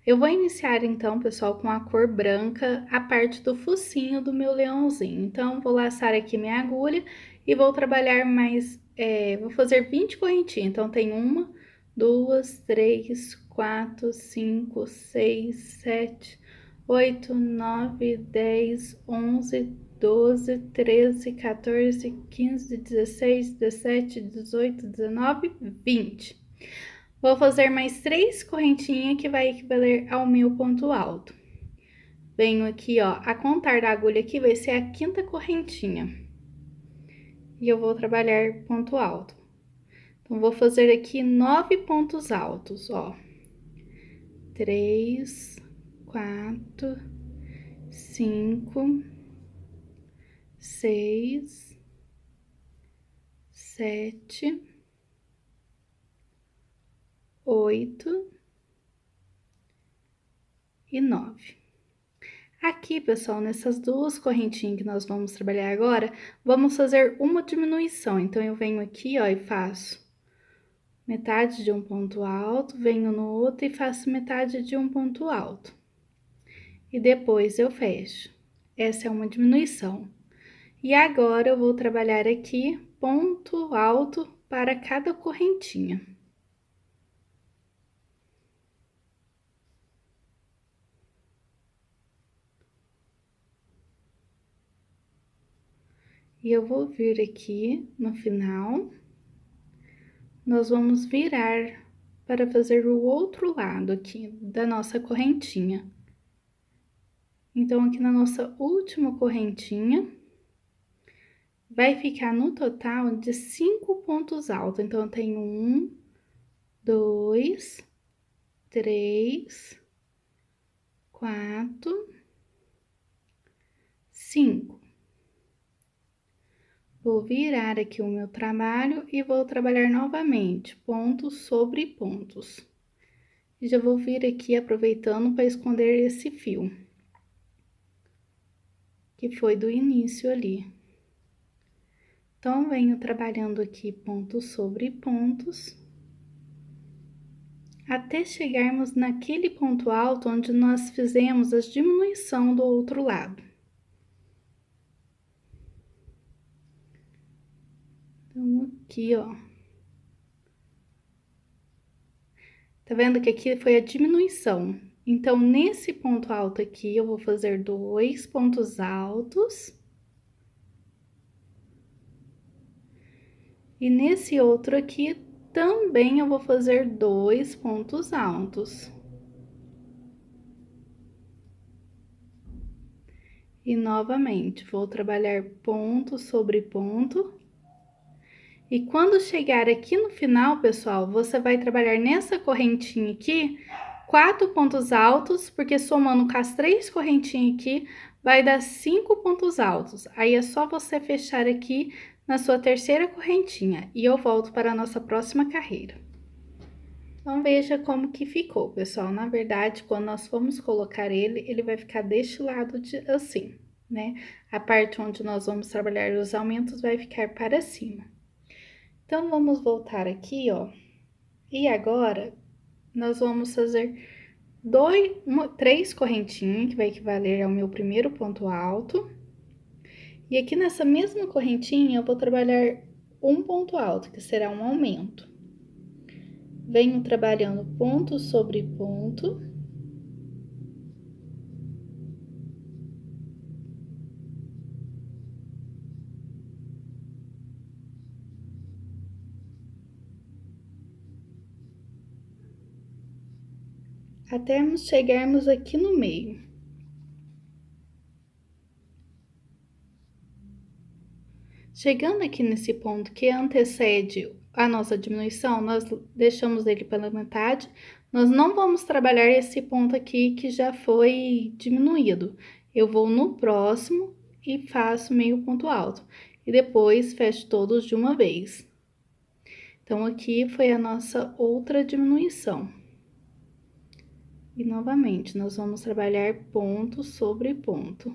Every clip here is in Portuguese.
Eu vou iniciar então, pessoal, com a cor branca, a parte do focinho do meu leãozinho. Então, vou laçar aqui minha agulha e vou trabalhar mais, vou fazer 20 correntinhas. Então, tem 1, 2, 3, 4, 5, 6, 7, 8, 9, 10, 11, 12, 13, 14, 15, 16, 17, 18, 19, 20. Vou fazer mais 3 correntinhas que vai equivaler ao meu ponto alto. Venho aqui, ó, a contar da agulha aqui vai ser a 5ª correntinha. E eu vou trabalhar ponto alto. Então, vou fazer aqui 9 pontos altos, ó. 3, 4, 5, 6, 7, 8 e 9. Aqui, pessoal, nessas 2 correntinhas que nós vamos trabalhar agora, vamos fazer uma diminuição. Então, eu venho aqui, ó, e faço metade de um ponto alto, venho no outro e faço metade de um ponto alto. E depois eu fecho. Essa é uma diminuição. E agora, eu vou trabalhar aqui ponto alto para cada correntinha. E eu vou vir aqui no final, nós vamos virar para fazer o outro lado aqui da nossa correntinha. Então, aqui na nossa última correntinha, vai ficar no total de 5 pontos altos. Então, eu tenho 1, 2, 3, 4, 5. Vou virar aqui o meu trabalho e vou trabalhar novamente, pontos sobre pontos. E já vou vir aqui aproveitando para esconder esse fio, que foi do início ali. Então, venho trabalhando aqui pontos sobre pontos, até chegarmos naquele ponto alto onde nós fizemos a diminuição do outro lado. Então, aqui, ó. Tá vendo que aqui foi a diminuição? Então, nesse ponto alto aqui, eu vou fazer 2 pontos altos. E nesse outro aqui, também eu vou fazer 2 pontos altos. E novamente, vou trabalhar ponto sobre ponto. E quando chegar aqui no final, pessoal, você vai trabalhar nessa correntinha aqui 4 pontos altos, porque somando com as 3 correntinhas aqui, vai dar 5 pontos altos. Aí, é só você fechar aqui na sua terceira correntinha e eu volto para a nossa próxima carreira. Então, veja como que ficou, pessoal. Na verdade, quando nós formos colocar ele, ele vai ficar deste lado assim, né? A parte onde nós vamos trabalhar os aumentos vai ficar para cima. Então, vamos voltar aqui, ó. E agora, nós vamos fazer 3 correntinhas, que vai equivaler ao meu primeiro ponto alto. E aqui nessa mesma correntinha, eu vou trabalhar um ponto alto, que será um aumento. Venho trabalhando ponto sobre ponto. Até chegarmos aqui no meio. Chegando aqui nesse ponto que antecede a nossa diminuição, nós deixamos ele pela metade. Nós não vamos trabalhar esse ponto aqui que já foi diminuído. Eu vou no próximo e faço meio ponto alto. E depois fecho todos de uma vez. Então, aqui foi a nossa outra diminuição. E novamente, nós vamos trabalhar ponto sobre ponto.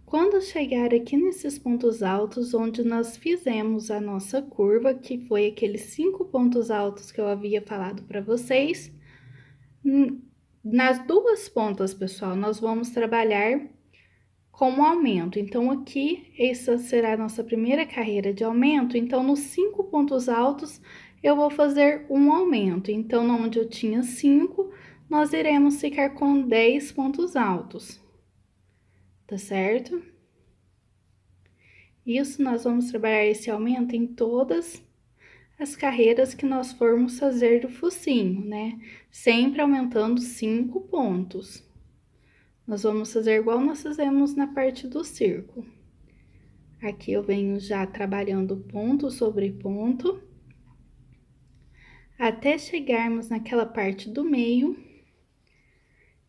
Quando chegar aqui nesses pontos altos, onde nós fizemos a nossa curva, que foi aqueles 5 pontos altos que eu havia falado para vocês, nas duas pontas, pessoal, nós vamos trabalhar com aumento. Então, aqui, essa será a nossa primeira carreira de aumento. Então, nos 5 pontos altos, eu vou fazer um aumento. Então, onde eu tinha 5, nós iremos ficar com 10 pontos altos. Tá certo? Isso, nós vamos trabalhar esse aumento em todas as carreiras que nós formos fazer do focinho, né? Sempre aumentando 5 pontos. Nós vamos fazer igual nós fizemos na parte do círculo. Aqui eu venho já trabalhando ponto sobre ponto, até chegarmos naquela parte do meio,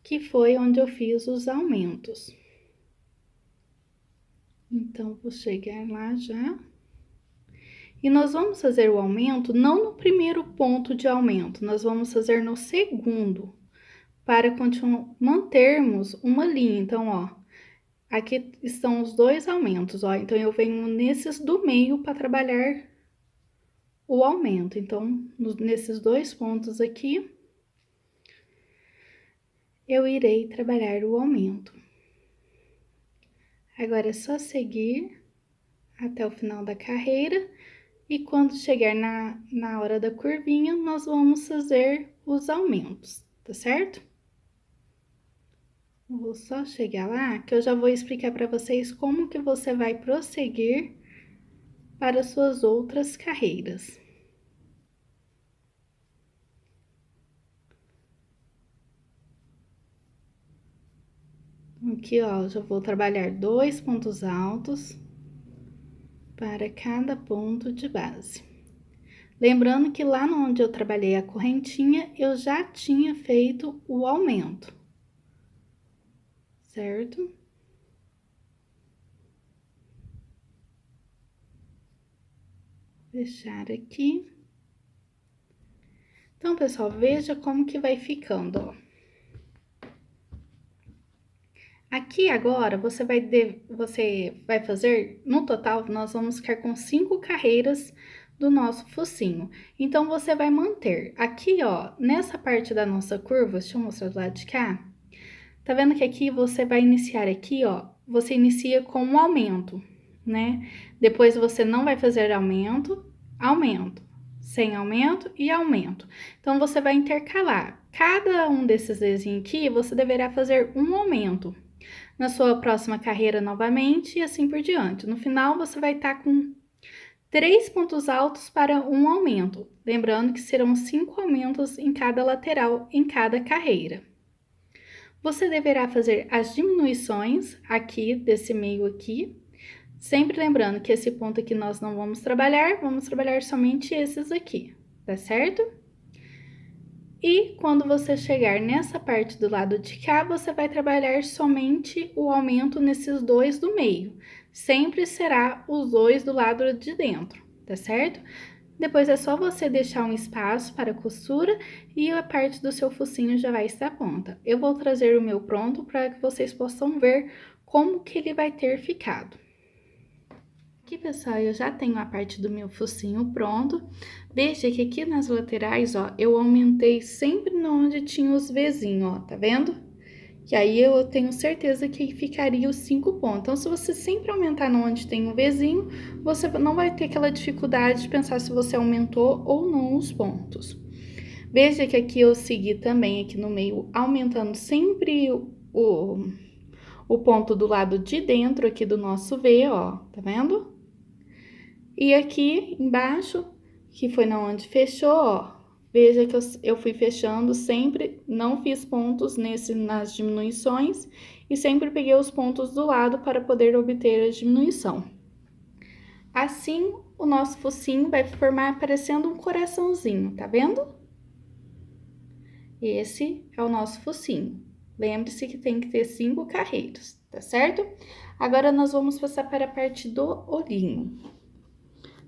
que foi onde eu fiz os aumentos. Então, vou chegar lá já. E nós vamos fazer o aumento não no primeiro ponto de aumento, nós vamos fazer no segundo, para mantermos uma linha. Então, ó, aqui estão os dois aumentos, ó. Então, eu venho nesses do meio para trabalhar o aumento. Então, nesses dois pontos aqui, eu irei trabalhar o aumento. Agora, é só seguir até o final da carreira, e quando chegar na hora da curvinha, nós vamos fazer os aumentos, tá certo? Vou só chegar lá, que eu já vou explicar para vocês como que você vai prosseguir para suas outras carreiras. Aqui, ó, já vou trabalhar 2 pontos altos para cada ponto de base. Lembrando que lá onde eu trabalhei a correntinha, eu já tinha feito o aumento, certo? Fechar aqui. Então, pessoal, veja como que vai ficando, ó. Aqui agora, você vai fazer, no total, nós vamos ficar com 5 carreiras do nosso focinho. Então, você vai manter aqui, ó, nessa parte da nossa curva, deixa eu mostrar do lado de cá. Tá vendo que aqui você vai iniciar aqui, ó, você inicia com um aumento, né? Depois você não vai fazer aumento, aumento, sem aumento e aumento. Então, você vai intercalar. Cada um desses desenhos aqui, você deverá fazer um aumento na sua próxima carreira novamente e assim por diante. No final, você vai estar com 3 pontos altos para um aumento. Lembrando que serão 5 aumentos em cada lateral, em cada carreira. Você deverá fazer as diminuições aqui, desse meio aqui. Sempre lembrando que esse ponto aqui nós não vamos trabalhar somente esses aqui, tá certo? E quando você chegar nessa parte do lado de cá, você vai trabalhar somente o aumento nesses dois do meio. Sempre será os dois do lado de dentro, tá certo? Depois é só você deixar um espaço para a costura e a parte do seu focinho já vai estar pronta. Eu vou trazer o meu pronto para que vocês possam ver como que ele vai ter ficado. Aqui, pessoal, eu já tenho a parte do meu focinho pronto. Veja que aqui nas laterais, ó, eu aumentei sempre onde tinha os Vzinhos, ó, tá vendo? Que aí eu tenho certeza que ficaria os 5 pontos. Então, se você sempre aumentar onde tem o Vzinho, você não vai ter aquela dificuldade de pensar se você aumentou ou não os pontos. Veja que aqui eu segui também aqui no meio, aumentando sempre o ponto do lado de dentro aqui do nosso V, ó, tá vendo? E aqui embaixo, que foi na onde fechou, ó, veja que eu fui fechando sempre, não fiz pontos nas diminuições e sempre peguei os pontos do lado para poder obter a diminuição. Assim, o nosso focinho vai formar parecendo um coraçãozinho, tá vendo? Esse é o nosso focinho. Lembre-se que tem que ter 5 carreiras, tá certo? Agora, nós vamos passar para a parte do olhinho.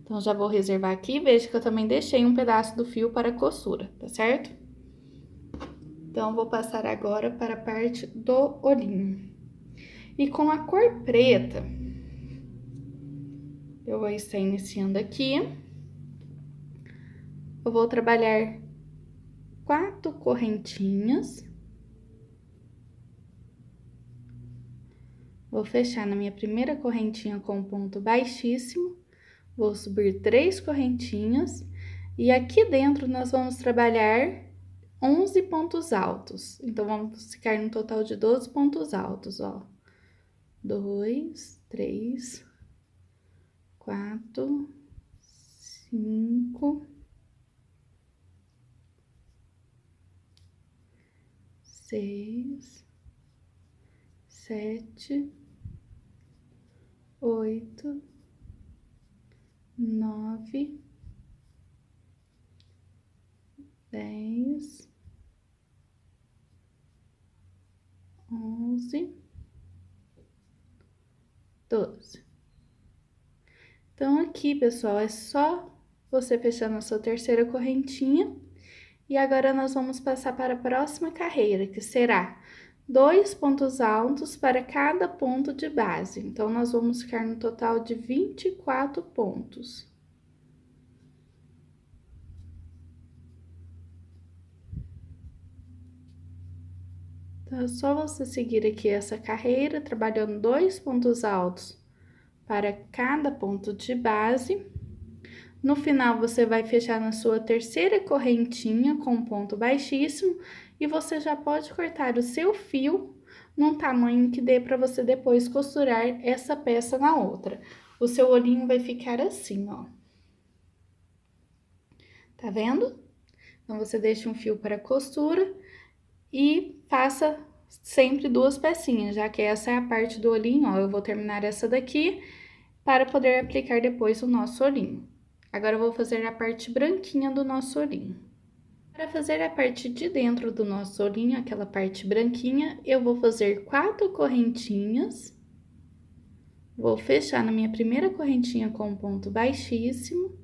Então, já vou reservar aqui, veja que eu também deixei um pedaço do fio para costura, tá certo? Então, vou passar agora para a parte do olhinho. E com a cor preta, eu vou estar iniciando aqui. Eu vou trabalhar 4 correntinhas. Vou fechar na minha primeira correntinha com ponto baixíssimo. Vou subir 3 correntinhas. E aqui dentro nós vamos trabalhar 11 pontos altos. Então, vamos ficar no total de 12 pontos altos, ó. 2, 3, 4, 5, 6, 7, 8, 9, 10, 11, 12. Então, aqui, pessoal, é só você fechar na sua terceira correntinha. E agora, nós vamos passar para a próxima carreira, que será 2 pontos altos para cada ponto de base. Então, nós vamos ficar no total de 24 pontos. Então, é só você seguir aqui essa carreira, trabalhando 2 pontos altos para cada ponto de base. No final, você vai fechar na sua terceira correntinha com ponto baixíssimo e você já pode cortar o seu fio num tamanho que dê para você depois costurar essa peça na outra. O seu olhinho vai ficar assim, ó. Tá vendo? Então, você deixa um fio para costura e faça sempre 2 pecinhas, já que essa é a parte do olhinho, ó. Eu vou terminar essa daqui para poder aplicar depois o nosso olhinho. Agora, eu vou fazer a parte branquinha do nosso olhinho. Para fazer a parte de dentro do nosso olhinho, aquela parte branquinha, eu vou fazer 4 correntinhas. Vou fechar na minha primeira correntinha com um ponto baixíssimo.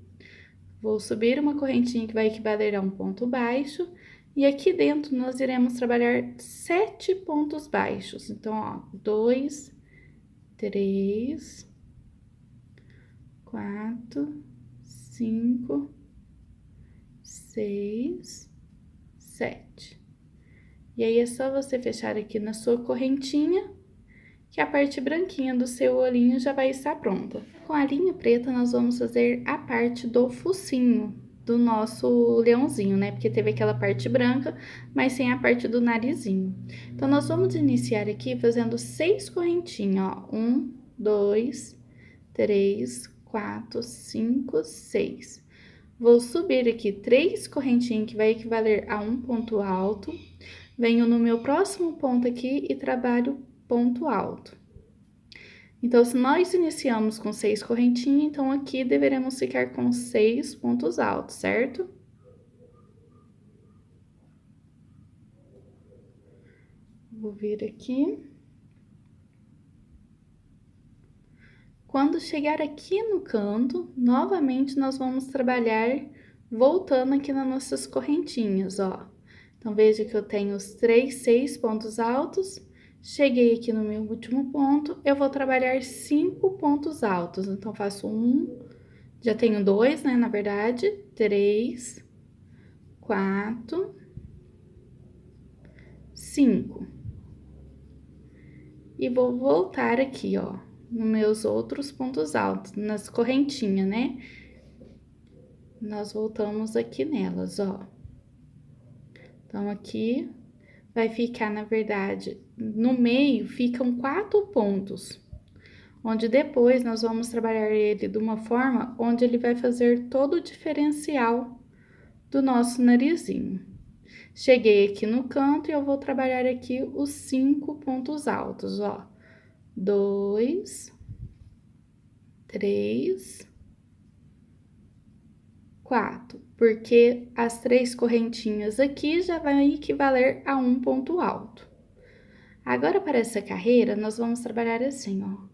Vou subir uma correntinha que vai equivaler a um ponto baixo. E aqui dentro, nós iremos trabalhar 7 pontos baixos. Então, ó, 2, 3, 4, 5, 6, 7. E aí, é só você fechar aqui na sua correntinha, que a parte branquinha do seu olhinho já vai estar pronta. Com a linha preta, nós vamos fazer a parte do focinho do nosso leãozinho, né? Porque teve aquela parte branca, mas sem a parte do narizinho. Então, nós vamos iniciar aqui fazendo 6 correntinhas, ó. 1, 2, 3, 4, 5, 6. Vou subir aqui 3 correntinhas, que vai equivaler a um ponto alto. Venho no meu próximo ponto aqui e trabalho ponto alto. Então, se nós iniciamos com 6 correntinhas, então aqui deveremos ficar com 6 pontos altos, certo? Vou vir aqui. Quando chegar aqui no canto, novamente nós vamos trabalhar voltando aqui nas nossas correntinhas, ó. Então, veja que eu tenho os 6 pontos altos. Cheguei aqui no meu último ponto, eu vou trabalhar 5 pontos altos. Então, faço 1, já tenho 2, né, na verdade, 3, 4, 5. E vou voltar aqui, ó, nos meus outros pontos altos, nas correntinhas, né? Nós voltamos aqui nelas, ó. Então, aqui vai ficar, na verdade, no meio ficam 4 pontos, onde depois nós vamos trabalhar ele de uma forma onde ele vai fazer todo o diferencial do nosso narizinho. Cheguei aqui no canto e eu vou trabalhar aqui os 5 pontos altos, ó. 2, 3, 4, porque as 3 correntinhas aqui já vai equivaler a um ponto alto. Agora, para essa carreira, nós vamos trabalhar assim, ó.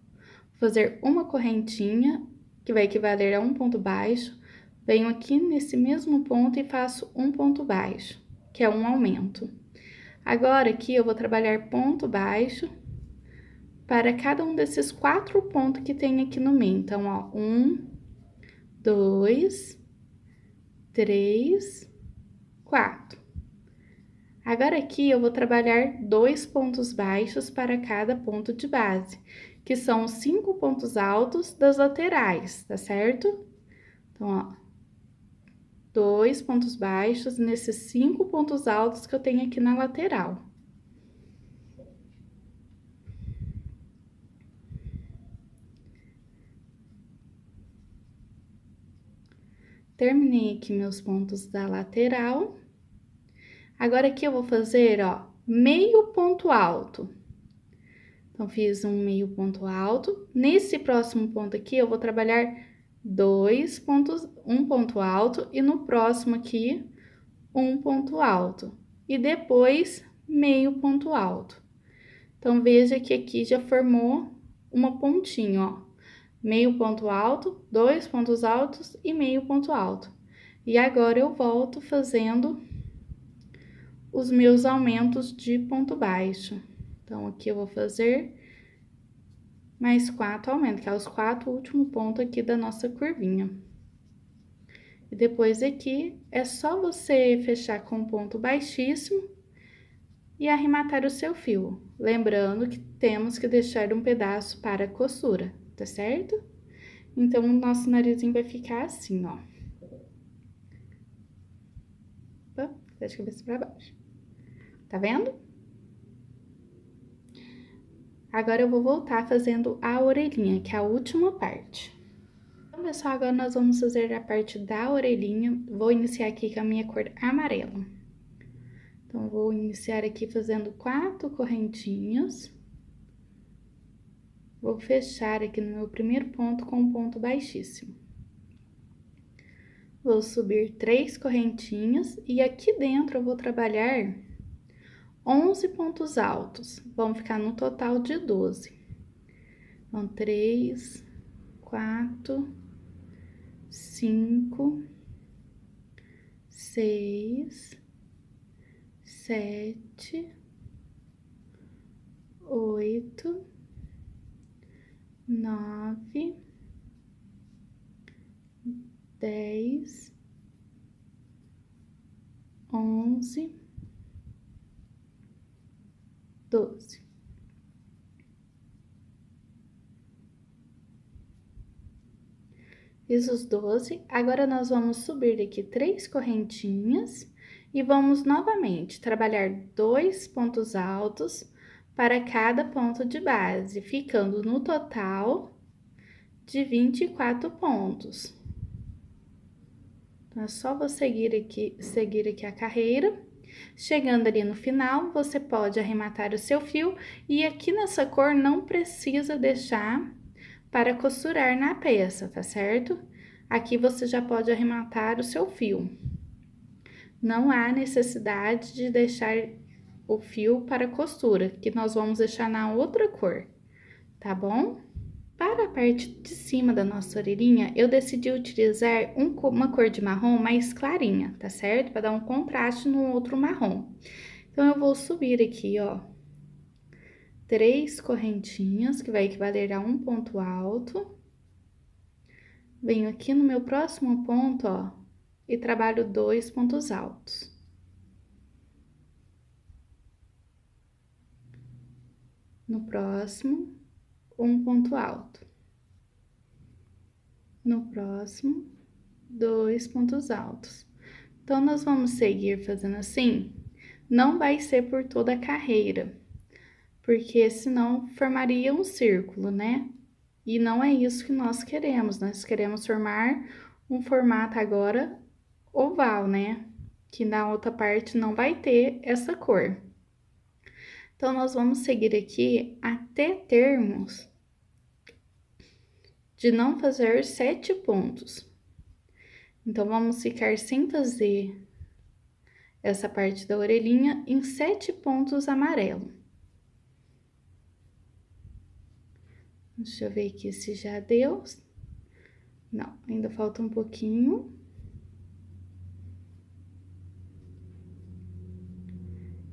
Fazer uma correntinha, que vai equivaler a um ponto baixo, venho aqui nesse mesmo ponto e faço um ponto baixo, que é um aumento. Agora, aqui, eu vou trabalhar ponto baixo, para cada um desses 4 pontos que tem aqui no meio. Então, ó, 1, 2, 3, 4. Agora aqui eu vou trabalhar 2 pontos baixos para cada ponto de base, que são os 5 pontos altos das laterais, tá certo? Então, ó, 2 pontos baixos nesses 5 pontos altos que eu tenho aqui na lateral. Terminei aqui meus pontos da lateral. Agora, aqui eu vou fazer, ó, meio ponto alto. Então, fiz um meio ponto alto. Nesse próximo ponto aqui, eu vou trabalhar 2 pontos, um ponto alto, e no próximo aqui, um ponto alto. E depois, meio ponto alto. Então, veja que aqui já formou uma pontinha, ó. Meio ponto alto, 2 pontos altos e meio ponto alto. E agora, eu volto fazendo os meus aumentos de ponto baixo. Então, aqui eu vou fazer mais 4 aumentos, que é os 4 últimos pontos aqui da nossa curvinha. E depois aqui, é só você fechar com um ponto baixíssimo e arrematar o seu fio. Lembrando que temos que deixar um pedaço para costura, tá certo? Então, o nosso narizinho vai ficar assim, ó. Opa, deixa a cabeça pra baixo. Tá vendo? Agora, eu vou voltar fazendo a orelhinha, que é a última parte. Então, pessoal, agora nós vamos fazer a parte da orelhinha. Vou iniciar aqui com a minha cor amarela. Então, vou iniciar aqui fazendo 4 correntinhas. Vou fechar aqui no meu primeiro ponto com um ponto baixíssimo. Vou subir 3 correntinhas e aqui dentro eu vou trabalhar 11 pontos altos. Vão ficar no total de 12. Então, 3, 4, 5, 6, 7, 8, 9, 10, 11, 12. Fiz os 12, agora nós vamos subir aqui 3 correntinhas e vamos novamente trabalhar 2 pontos altos para cada ponto de base, ficando no total de 24 pontos. Então, é só você seguir aqui a carreira. Chegando ali no final, você pode arrematar o seu fio e aqui nessa cor não precisa deixar para costurar na peça, tá certo? Aqui você já pode arrematar o seu fio. Não há necessidade de deixar o fio para costura, que nós vamos deixar na outra cor, tá bom? Para a parte de cima da nossa orelhinha, eu decidi utilizar uma cor de marrom mais clarinha, tá certo? Para dar um contraste no outro marrom. Então, eu vou subir aqui, ó, 3 correntinhas, que vai equivaler a um ponto alto. Venho aqui no meu próximo ponto, ó, e trabalho 2 pontos altos. No próximo, um ponto alto. No próximo, 2 pontos altos. Então, nós vamos seguir fazendo assim, não vai ser por toda a carreira, porque senão formaria um círculo, né? E não é isso que nós queremos formar um formato agora oval, né? Que na outra parte não vai ter essa cor. Então, nós vamos seguir aqui até termos de não fazer 7 pontos. Então, vamos ficar sem fazer essa parte da orelhinha em 7 pontos amarelo. Deixa eu ver aqui se já deu. Não, ainda falta um pouquinho.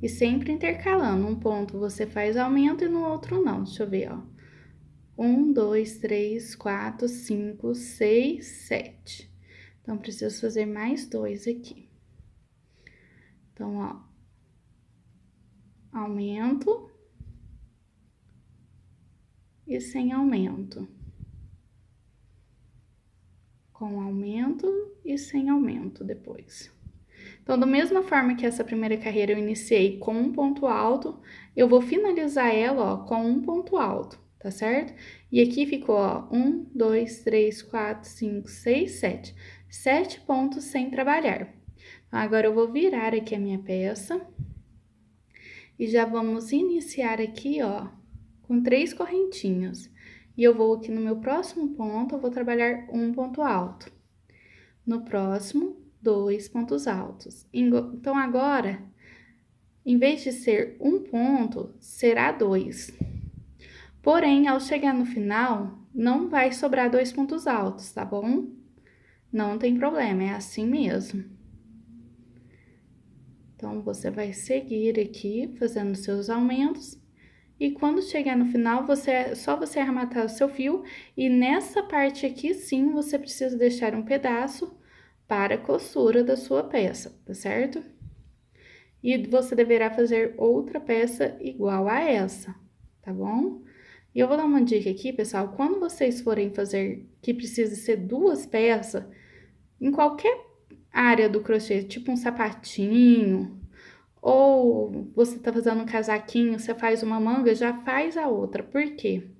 E sempre intercalando, um ponto você faz aumento e no outro não. Deixa eu ver, ó. 1, 2, 3, 4, 5, 6, 7. Então, preciso fazer mais 2 aqui. Então, ó, aumento e sem aumento. Com aumento e sem aumento depois. Então, da mesma forma que essa primeira carreira eu iniciei com um ponto alto, eu vou finalizar ela, ó, com um ponto alto, tá certo? E aqui ficou, ó, 1, 2, 3, 4, 5, 6, 7. 7 pontos sem trabalhar. Agora, eu vou virar aqui a minha peça. E já vamos iniciar aqui, ó, com 3 correntinhas. E eu vou aqui no meu próximo ponto, eu vou trabalhar um ponto alto. No próximo, 2 pontos altos. Então, agora, em vez de ser um ponto, será 2. Porém, ao chegar no final, não vai sobrar 2 pontos altos, tá bom? Não tem problema, é assim mesmo. Então, você vai seguir aqui, fazendo seus aumentos. E quando chegar no final, só você arrematar o seu fio. E nessa parte aqui, sim, você precisa deixar um pedaço para a costura da sua peça, tá certo? E você deverá fazer outra peça igual a essa, tá bom? E eu vou dar uma dica aqui, pessoal, quando vocês forem fazer que precisa ser 2 peças, em qualquer área do crochê, tipo um sapatinho, ou você tá fazendo um casaquinho, você faz uma manga, já faz a outra. Por quê?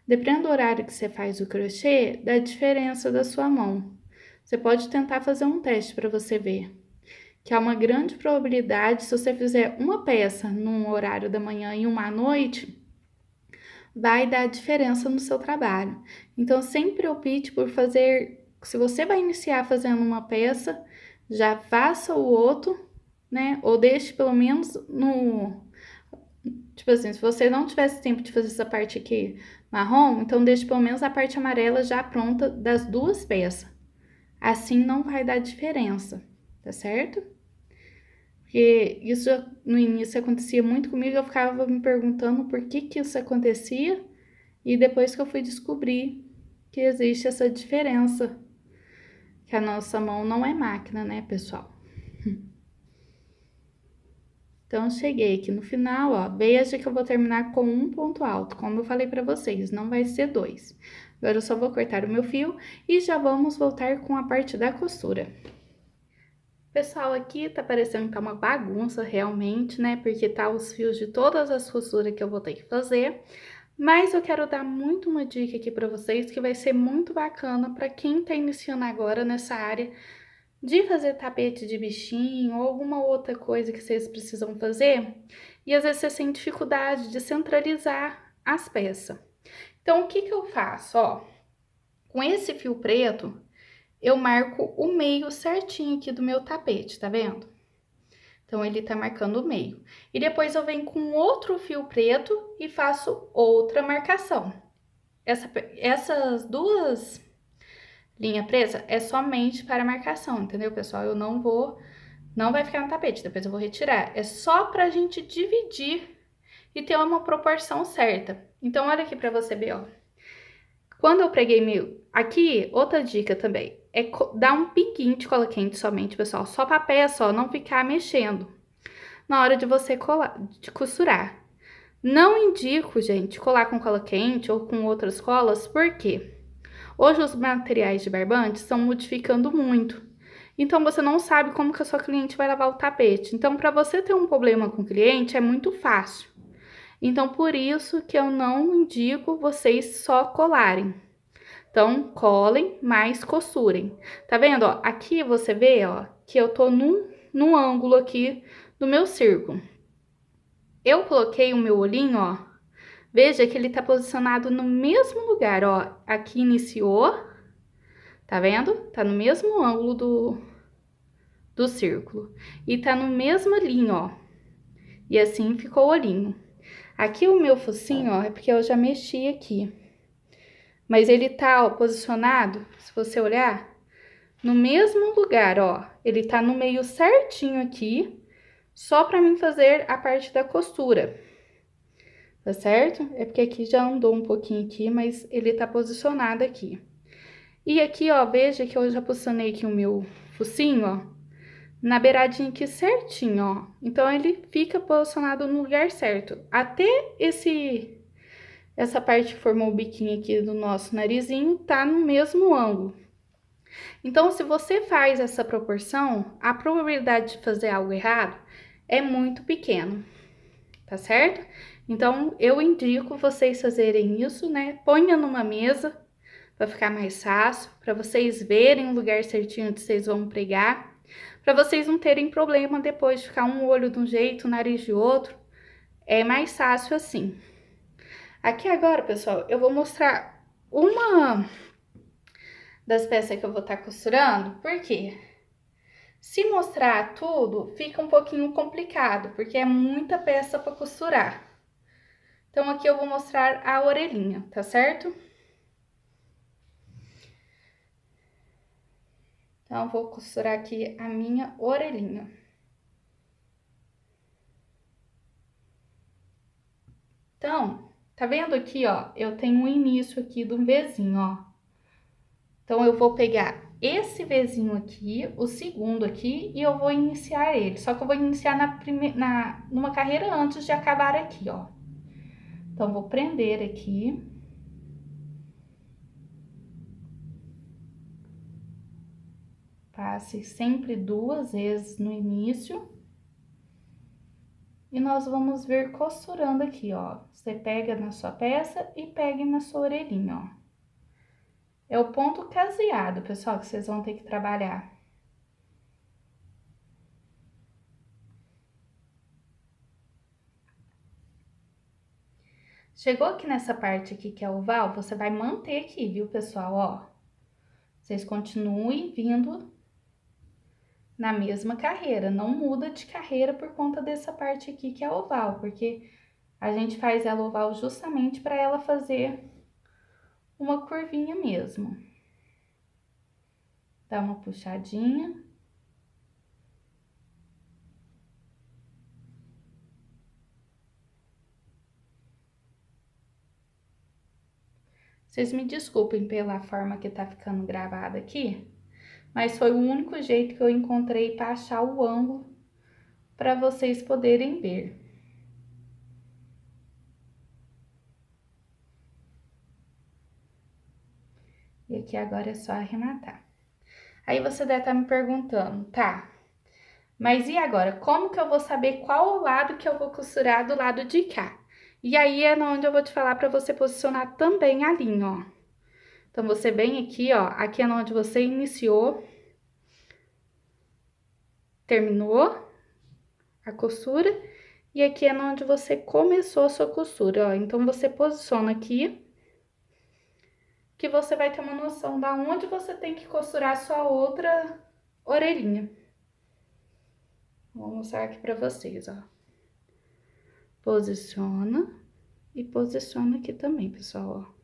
Dependendo do horário que você faz o crochê, dá diferença da sua mão. Você pode tentar fazer um teste para você ver. Que há uma grande probabilidade, se você fizer uma peça num horário da manhã e uma à noite, vai dar diferença no seu trabalho. Então, sempre opte por fazer, se você vai iniciar fazendo uma peça, já faça o outro, né? Ou deixe pelo menos no... Tipo assim, se você não tivesse tempo de fazer essa parte aqui marrom, então deixe pelo menos a parte amarela já pronta das 2 peças. Assim não vai dar diferença, tá certo? Porque isso no início acontecia muito comigo, eu ficava me perguntando por que isso acontecia, e depois que eu fui descobrir que existe essa diferença, que a nossa mão não é máquina, né, pessoal? Então, cheguei aqui no final, ó, veja que eu vou terminar com um ponto alto, como eu falei pra vocês, não vai ser 2. Agora, eu só vou cortar o meu fio e já vamos voltar com a parte da costura. Pessoal, aqui tá parecendo que tá uma bagunça realmente, né? Porque tá os fios de todas as costuras que eu vou ter que fazer. Mas eu quero dar muito uma dica aqui pra vocês que vai ser muito bacana pra quem tá iniciando agora nessa área de fazer tapete de bichinho ou alguma outra coisa que vocês precisam fazer. E às vezes você tem dificuldade de centralizar as peças. Então, o que que eu faço, ó? Com esse fio preto, eu marco o meio certinho aqui do meu tapete, tá vendo? Então, ele tá marcando o meio. E depois eu venho com outro fio preto e faço outra marcação. Essas 2 linhas presas é somente para marcação, entendeu, pessoal? Não vai ficar no tapete, depois eu vou retirar. É só pra gente dividir e ter uma proporção certa. Então, olha aqui pra você ver, ó. Quando eu preguei aqui, outra dica também, é dar um pinguinho de cola quente somente, pessoal, só pra peça, ó, não ficar mexendo na hora de você de costurar. Não indico, gente, colar com cola quente ou com outras colas, por quê? Hoje os materiais de barbante estão modificando muito. Então, você não sabe como que a sua cliente vai lavar o tapete. Então, para você ter um problema com o cliente, é muito fácil. Então, por isso que eu não indico vocês só colarem. Então, colem, mas costurem. Tá vendo, ó? Aqui você vê, ó, que eu tô num ângulo aqui do meu círculo. Eu coloquei o meu olhinho, ó. Veja que ele tá posicionado no mesmo lugar, ó. Aqui iniciou, tá vendo? Tá no mesmo ângulo do círculo. E tá no mesmo linho, ó. E assim ficou o olhinho. Aqui o meu focinho, ó, é porque eu já mexi aqui. Mas ele tá, ó, posicionado, se você olhar, no mesmo lugar, ó. Ele tá no meio certinho aqui só para mim fazer a parte da costura, tá certo? É porque aqui já andou um pouquinho aqui, mas ele tá posicionado aqui. E aqui, ó, veja que eu já posicionei aqui o meu focinho, ó, na beiradinha aqui certinho, ó. Então, ele fica posicionado no lugar certo. Até essa parte que formou o biquinho aqui do nosso narizinho tá no mesmo ângulo. Então, se você faz essa proporção, a probabilidade de fazer algo errado é muito pequena, tá certo? Então, eu indico vocês fazerem isso, né? Ponha numa mesa, para ficar mais fácil, para vocês verem o lugar certinho onde vocês vão pregar, para vocês não terem problema depois de ficar um olho de um jeito, o nariz de outro. É mais fácil assim. Aqui agora, pessoal, eu vou mostrar uma das peças que eu vou estar costurando, porque se mostrar tudo, fica um pouquinho complicado, porque é muita peça para costurar. Então, aqui eu vou mostrar a orelhinha, tá certo? Então, eu vou costurar aqui a minha orelhinha. Então, tá vendo aqui, ó? Eu tenho um início aqui do Vzinho, ó. Então, eu vou pegar esse Vzinho aqui, o segundo aqui, e eu vou iniciar ele. Só que eu vou iniciar numa carreira antes de acabar aqui, ó. Então, vou prender aqui. Passe sempre 2 vezes no início. E nós vamos vir costurando aqui, ó. Você pega na sua peça e pegue na sua orelhinha, ó. É o ponto caseado, pessoal, que vocês vão ter que trabalhar. Chegou aqui nessa parte aqui que é oval, você vai manter aqui, viu, pessoal, ó. Vocês continuem vindo na mesma carreira, não muda de carreira por conta dessa parte aqui que é oval, porque a gente faz ela oval justamente para ela fazer uma curvinha mesmo. Dá uma puxadinha. Vocês me desculpem pela forma que tá ficando gravada aqui, mas foi o único jeito que eu encontrei para achar o ângulo para vocês poderem ver. E aqui agora é só arrematar. Aí você deve estar me perguntando, tá, mas e agora? Como que eu vou saber qual o lado que eu vou costurar do lado de cá? E aí é onde eu vou te falar para você posicionar também a linha, ó. Então, você vem aqui, ó, aqui é onde você iniciou, terminou a costura, e aqui é onde você começou a sua costura, ó. Então, você posiciona aqui, que você vai ter uma noção da onde você tem que costurar a sua outra orelhinha. Vou mostrar aqui pra vocês, ó. Posiciona e posiciona aqui também, pessoal, ó.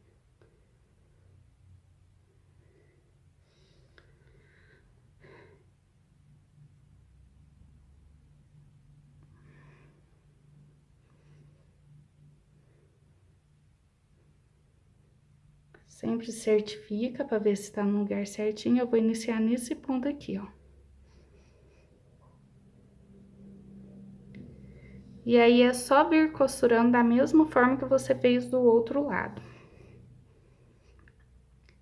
Sempre certifica para ver se tá no lugar certinho. Eu vou iniciar nesse ponto aqui, ó. E aí, é só vir costurando da mesma forma que você fez do outro lado.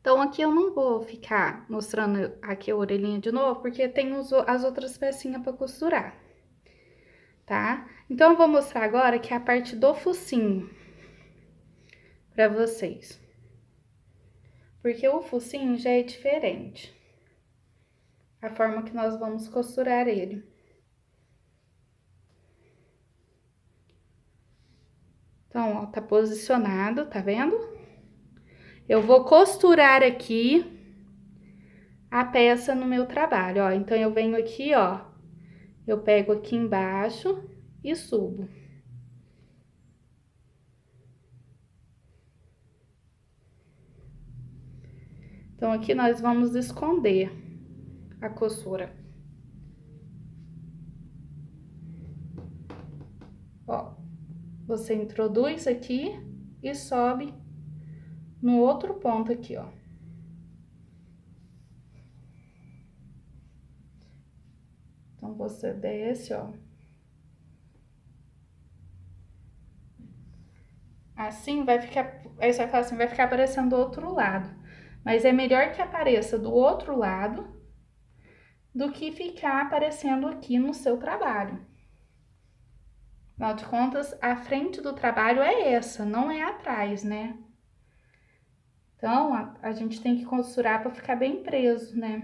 Então, aqui eu não vou ficar mostrando aqui a orelhinha de novo, porque tem as outras pecinhas para costurar, tá? Então, eu vou mostrar agora que é a parte do focinho para vocês. Porque o focinho já é diferente. A forma que nós vamos costurar ele. Então, ó, tá posicionado, tá vendo? Eu vou costurar aqui a peça no meu trabalho, ó. Então, eu venho aqui, ó, eu pego aqui embaixo e subo. Então, aqui nós vamos esconder a costura. você introduz aqui e sobe no outro ponto aqui, ó. Então, você desce, ó. Assim vai ficar, aí você vai falar assim, vai ficar aparecendo do outro lado. Mas é melhor que apareça do outro lado do que ficar aparecendo aqui no seu trabalho. Afinal de contas, a frente do trabalho é essa, não é atrás, né? Então, a gente tem que costurar para ficar bem preso, né?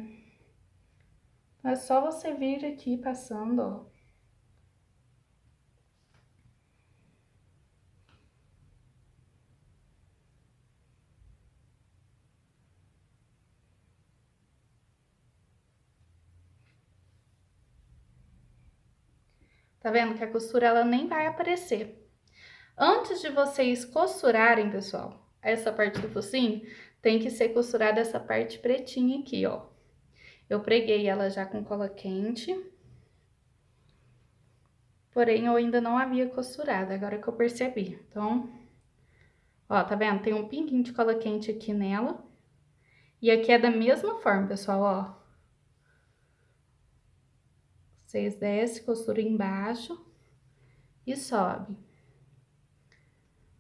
Então, é só você vir aqui passando, ó. Tá vendo que a costura ela nem vai aparecer. Antes de vocês costurarem, pessoal, essa parte do focinho tem que ser costurada essa parte pretinha aqui, ó. Eu preguei ela já com cola quente, porém eu ainda não havia costurado, agora que eu percebi. Então, ó, tá vendo? Tem um pinguinho de cola quente aqui nela. E aqui é da mesma forma, pessoal, ó. Vocês descem, costura embaixo e sobe.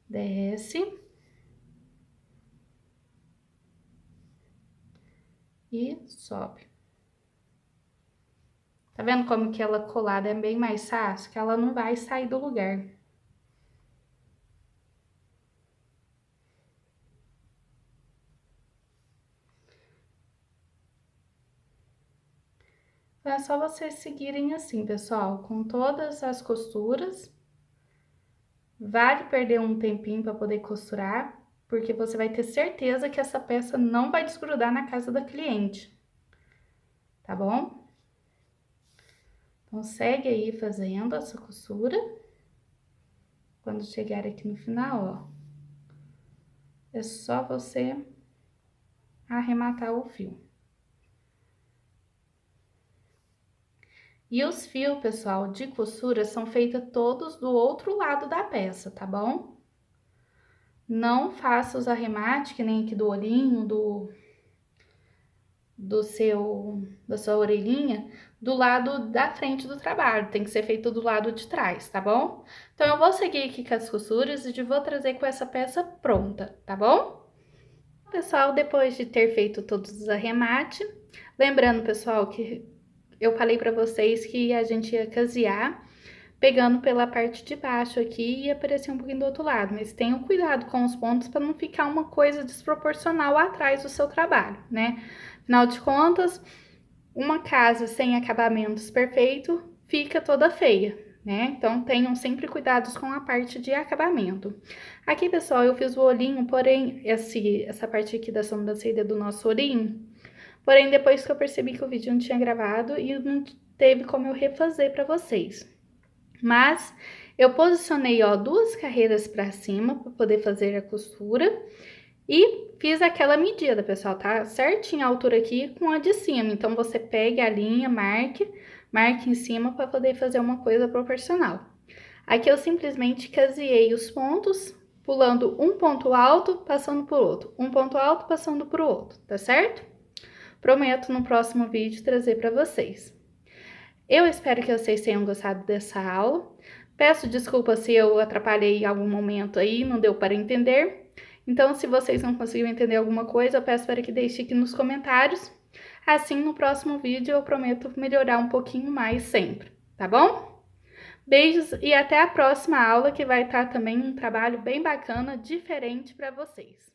Desce. E sobe. Tá vendo como que ela colada é bem mais fácil? Que ela não vai sair do lugar. Então, é só vocês seguirem assim, pessoal, com todas as costuras. Vale perder um tempinho para poder costurar, porque você vai ter certeza que essa peça não vai desgrudar na casa da cliente, tá bom? Então, segue aí fazendo essa costura. Quando chegar aqui no final, ó, é só você arrematar o fio. E os fios, pessoal, de costura são feitos todos do outro lado da peça, tá bom? Não faça os arremates, que nem aqui do olhinho, da sua orelhinha, do lado da frente do trabalho, tem que ser feito do lado de trás, tá bom? Então, eu vou seguir aqui com as costuras e vou trazer com essa peça pronta, tá bom? Pessoal, depois de ter feito todos os arremates, lembrando, pessoal, que eu falei pra vocês que a gente ia casear pegando pela parte de baixo aqui e aparecer um pouquinho do outro lado, mas tenham cuidado com os pontos para não ficar uma coisa desproporcional atrás do seu trabalho, né? Afinal de contas, uma casa sem acabamentos perfeito fica toda feia, né? Então, tenham sempre cuidados com a parte de acabamento. Aqui, pessoal, eu fiz o olhinho, porém, essa parte aqui da sobrancelha do nosso olhinho, porém, depois que eu percebi que o vídeo não tinha gravado e não teve como eu refazer para vocês. Mas eu posicionei, ó, 2 carreiras para cima para poder fazer a costura e fiz aquela medida, pessoal, tá? Certinho a altura aqui com a de cima. Então, você pegue a linha, marque em cima para poder fazer uma coisa proporcional. Aqui eu simplesmente caseei os pontos, pulando um ponto alto, passando por outro. Um ponto alto, passando por outro, tá certo? Prometo no próximo vídeo trazer para vocês. Eu espero que vocês tenham gostado dessa aula. Peço desculpa se eu atrapalhei em algum momento aí, não deu para entender. Então, se vocês não conseguiram entender alguma coisa, eu peço para que deixem aqui nos comentários. Assim, no próximo vídeo, eu prometo melhorar um pouquinho mais sempre, tá bom? Beijos e até a próxima aula, que vai estar também um trabalho bem bacana, diferente para vocês.